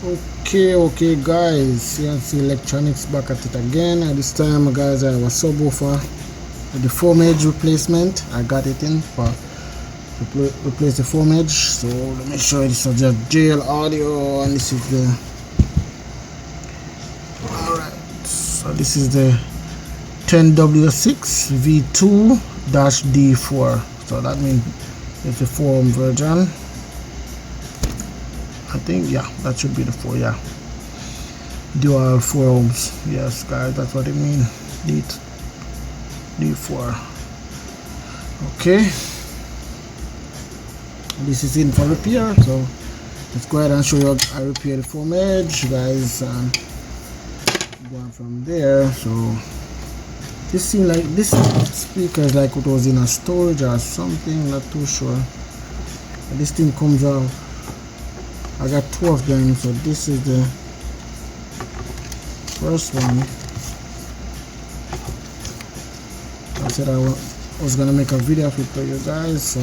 Okay guys, CNC Electronics back at it again, and this time guys I have a subwoofer with the foam edge replacement. I got it in for replace the foam edge. So let me show you, this is just jail audio, and this is the alright, so this is the 10W6 V2-D4, so that means it's the foam version. I think, yeah, that should be the 4, yeah, dual 4 ohms. Yes guys, that's what it means, D4. Okay, this is in for repair, so let's go ahead and show you how I repair the foam edge, guys, and going from there. So this seems like this speaker is like it was in a storage or something, not too sure. But this thing comes out, I got 2 of them, so this is the first one. I said I was gonna make a video of it for you guys, so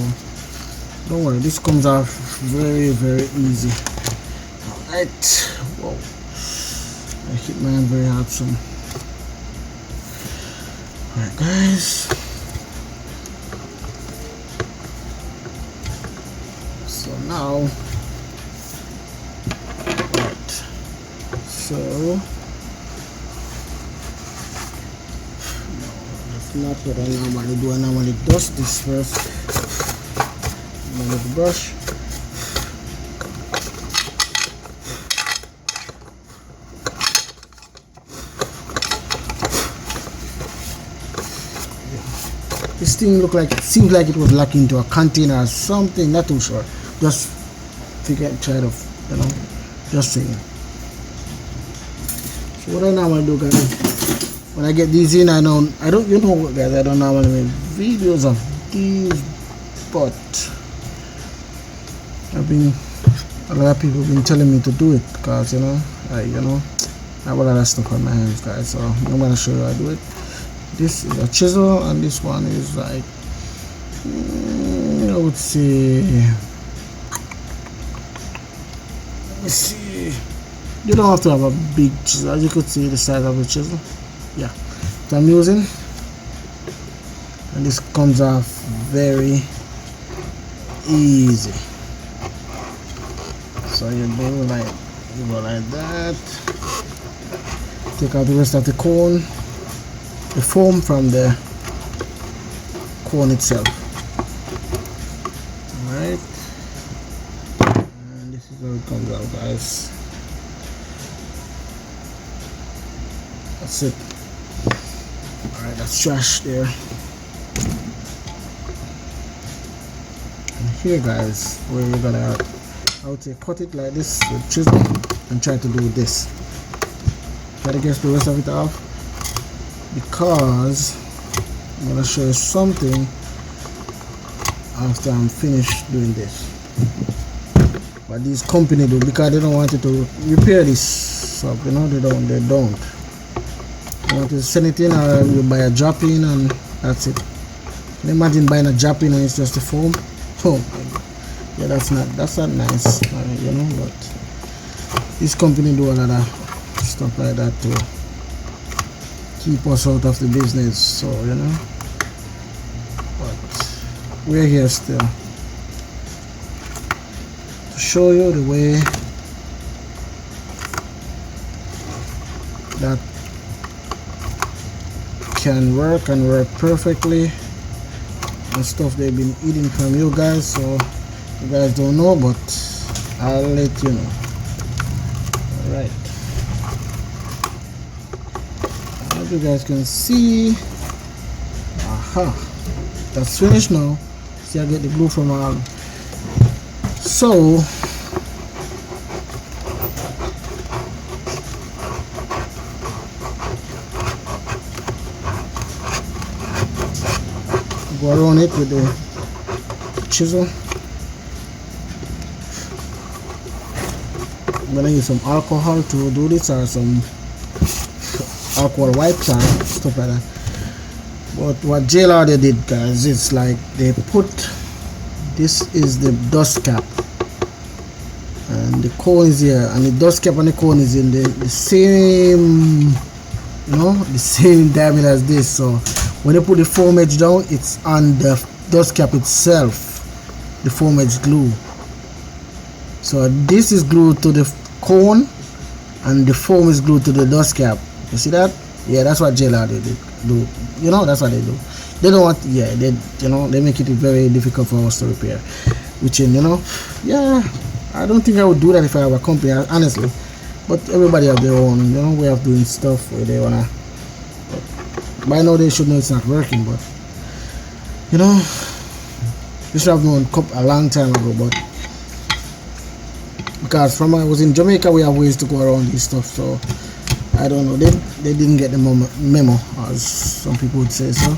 don't worry, this comes off very easy. Alright, whoa, I hit my hand very hard. So alright guys, so now so that's not what I normally do. I normally dust this first with the brush. This thing seems like it was locked into a container or something, not too sure. Just figure try to, you know, just saying. So what I normally do, guys, when I get these in, I don't, you know what guys, I don't normally make videos of these, but a lot of people have been telling me to do it, because, you know, I have a lot of stuff on my hands, guys, so I'm going to show you how I do it. This is a chisel, and this one is like, I would say, let me see. You don't have to have a big chisel, as you could see the size of the chisel. Yeah, that I'm using, and this comes off very easy. So you go like that. Take out the rest of the cone, the foam from the cone itself. Alright, and this is how it comes out, guys. That's it. Alright, that's trash there. And here, guys, where we're gonna, I would say, cut it like this with chisel and try to do this. Try to get the rest of it off, because I'm gonna show you something after I'm finished doing this. But these company do, because they don't want you to repair this stuff, you know, they don't. You want to send it in, or you buy a drop in and that's it. Imagine buying a drop in and it's just a foam. Oh, yeah, that's not nice, you know. But this company do a lot of stuff like that to keep us out of the business, so you know. But we're here still to show you the way that can work and work perfectly, and stuff they've been eating from you guys, so you guys don't know, but I'll let you know. Alright, as you guys can see, aha, that's finished now. See, I get the glue from all. So go around it with the chisel. I'm gonna use some alcohol to do this, or some alcohol wipes and stuff like that. But what JLR they did, guys, it's like they put, this is the dust cap, and the cone is here, and the dust cap on the cone is in the same, you know, the same diameter as this. So when you put the foam edge down, it's on the dust cap itself, the foam edge glue. So this is glued to the cone and the foam is glued to the dust cap. You see that? Yeah, that's what JLR they do. You know, that's what they do. They don't want, yeah, they, you know, they make it very difficult for us to repair. Which, you know, yeah, I don't think I would do that if I have a company, honestly. But everybody have their own, you know, way of doing stuff where they wanna. But by now they should know it's not working, but you know, you should have known a long time ago. But because from I was in Jamaica, we have ways to go around this stuff. So I don't know, they didn't get the memo, as some people would say so.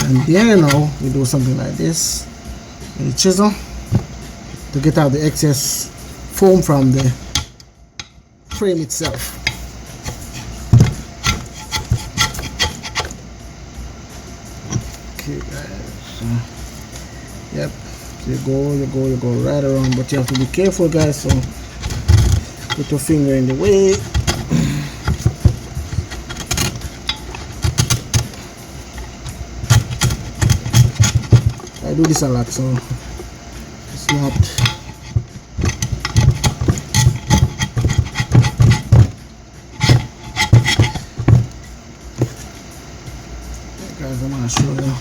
And there now we do something like this with the chisel to get out the excess foam from the frame itself. Okay guys, yep, so you go right around, but you have to be careful guys, so put your finger in the way. I do this a lot, so it's not guys, I'm gonna show you.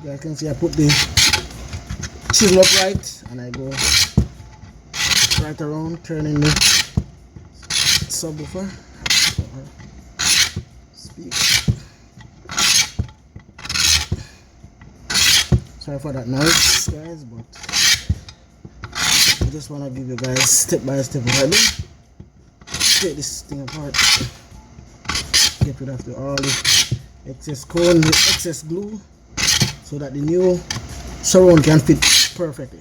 You guys can see I put the chisel upright and I go right around, turning the subwoofer. Speak. Sorry for that noise, guys, but I just want to give you guys step by step what I do. Take this thing apart, get rid of all the excess cone, the excess glue, so that the new surround can fit perfectly.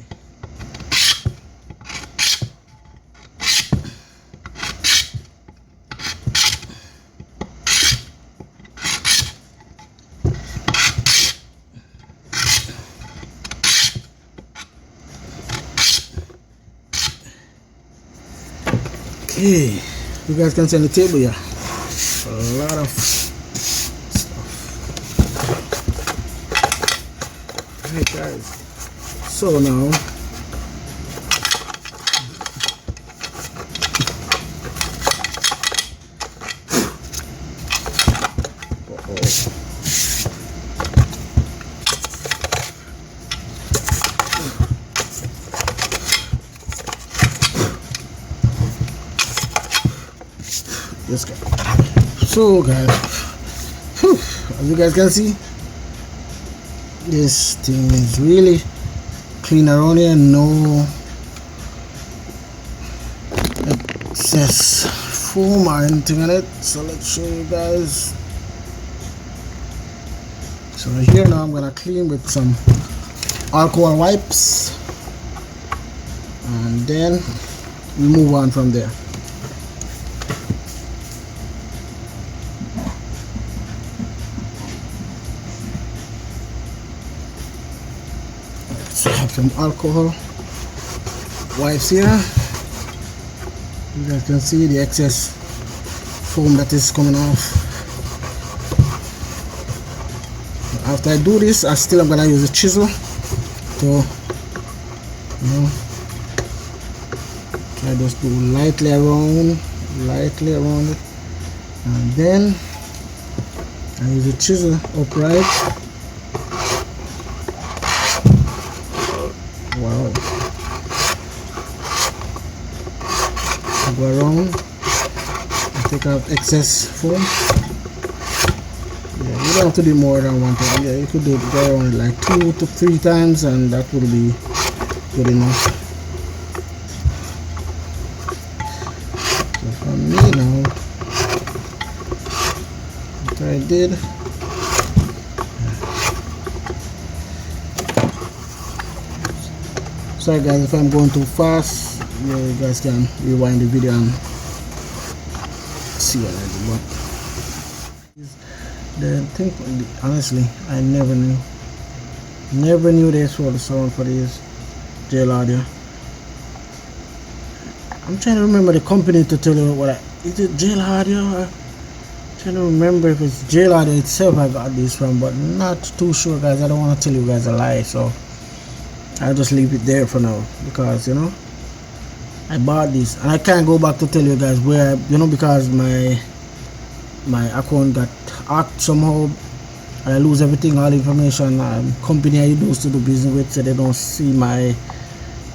Okay, you guys can see on the table here a lot of stuff. Alright guys, so now this guy. So guys, as you guys can see, this thing is really clean around here, no excess foam or anything on it. So let's show you guys. So here now I'm gonna clean with some alcohol wipes, and then we move on from there. So I have some alcohol wipes here. You guys can see the excess foam that is coming off. After I do this, I'm gonna use a chisel to, you know, try just to lightly around it, and then I use a chisel upright. Wow. Go around and take out excess foam. Yeah, you don't have to do more than one time. Yeah, you could do it, go around like 2 to 3 times, and that will be good enough. So for me now, what I did, sorry guys if I'm going too fast. Yeah, you guys can rewind the video and see what I do. But The thing, honestly, I never knew this was the sound for these jail audio. I'm trying to remember the company to tell you is it jail audio? I'm trying to remember if it's jail audio itself I got this from, but not too sure, guys. I don't want to tell you guys a lie, so I'll just leave it there for now, because you know I bought this and I can't go back to tell you guys where because my account got hacked somehow and I lose everything, all information. Company I used to do business with, so they don't see my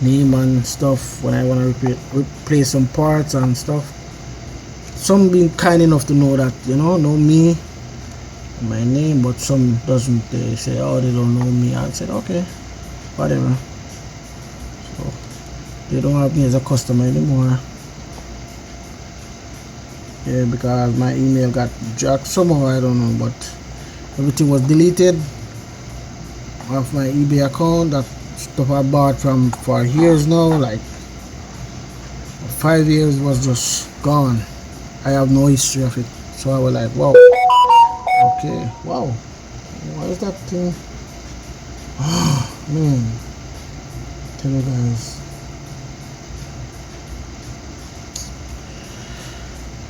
name and stuff when I want to replace some parts and stuff. Some been kind enough to know that, know me, my name, but some doesn't. They say, oh, they don't know me. I said, okay, whatever. So they don't have me as a customer anymore. Yeah, because my email got jacked somehow, I don't know, but everything was deleted off my eBay account. That stuff I bought for years now, like 5 years, was just gone. I have no history of it, so I was like, wow, okay, wow, what is that thing? Oh man, tell you guys,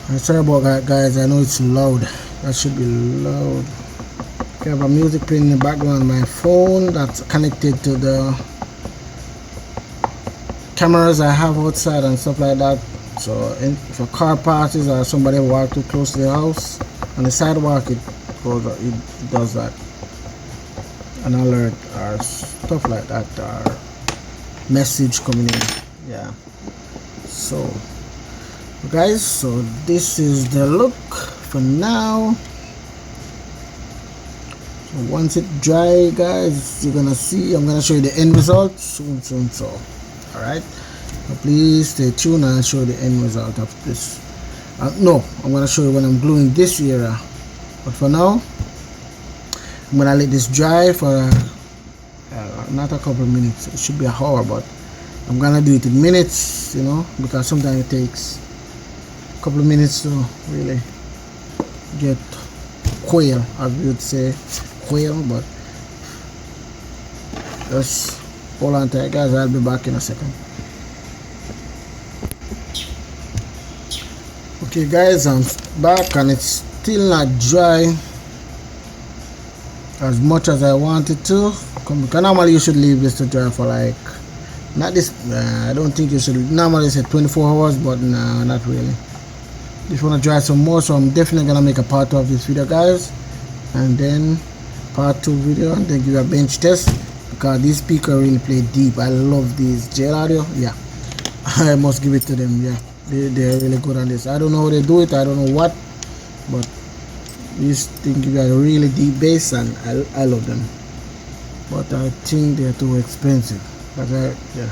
I'm sorry about that, guys. I know it's loud. That should be loud. I have a music playing in the background on my phone that's connected to the cameras I have outside and stuff like that. So for car passes or somebody walk too close to the house on the sidewalk, it does that. An alert or stuff like that, or message coming in. Yeah. So guys, so this is the look for now. So once it dry, guys, you're gonna see, I'm gonna show you the end result soon. So alright, so please stay tuned and I'll show you the end result of this. No, I'm gonna show you when I'm gluing this area, but for now I'm gonna let this dry for not a couple of minutes. It should be an hour, but I'm gonna do it in minutes, because sometimes it takes a couple of minutes to really get quail, as we would say, quail. But just hold on tight, guys. I'll be back in a second. Okay, guys, I'm back and it's still not dry as much as I wanted to. Because normally you should leave this to dry for like, not this, I don't think you should. Normally say 24 hours, but no, not really. Just want to dry some more, so I'm definitely gonna make a part 2 of this video, guys, and then part 2 video, and then give you a bench test, because these speakers really play deep. I love these jail audio. Yeah, I must give it to them. Yeah, they're really good on this. I don't know how they do it, I don't know what, but these things give you a really deep bass, and I love them. But I think they're too expensive. But yeah,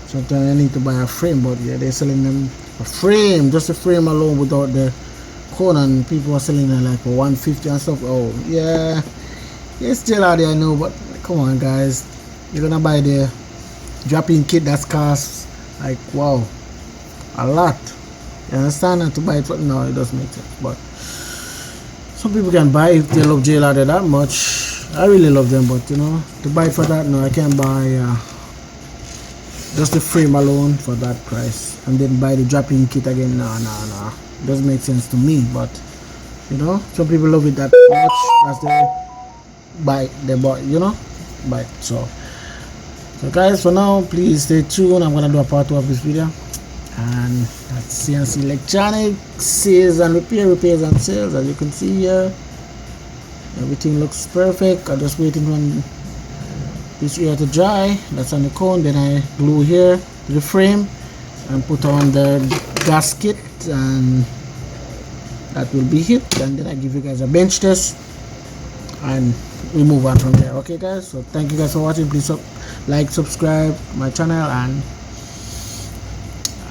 sometimes I need to buy a frame, but yeah, they're selling them a frame, just a frame alone without the cone, and people are selling it like for $150 and stuff. Oh yeah, it's still out there, I know, but come on, guys, you're gonna buy the drop-in kit that costs like, wow, a lot. You understand? And to buy it, no, it doesn't make sense. But some people can buy if they love jail audio that much. I really love them, but to buy it for that, no, I can't buy just the frame alone for that price and then buy the drop-in kit again. No, it doesn't make sense to me. But some people love it that much, as they buy, buy it. So guys, for now, please stay tuned. I'm gonna do a part 2 of this video, and that's CNC Electronics sales and repairs and sales. As you can see here, everything looks perfect. I'm just waiting for this area to dry. That's on the cone. Then I glue here to the frame and put on the gasket, and that will be it. And then I give you guys a bench test, and we move on from there. Okay, guys, so thank you guys for watching. Please like, subscribe my channel, and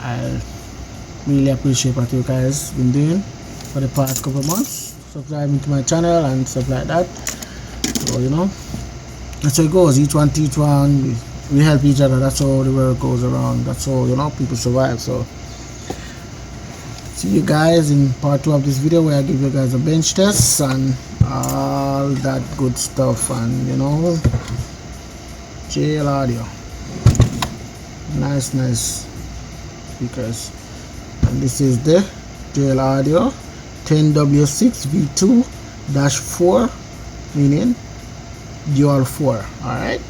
I really appreciate what you guys been doing for the past couple of months, subscribing to my channel and stuff like that. So that's how it goes. Each one teach one. We help each other. That's how the world goes around. That's how people survive. So See you guys in part 2 of this video, where I give you guys a bench test and all that good stuff, and you know, JL audio, nice speakers. And this is the JL audio 10W6 V2-4, meaning dual 4. Alright,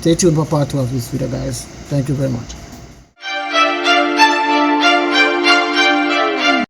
stay tuned for part 2 of this video, guys. Thank you very much.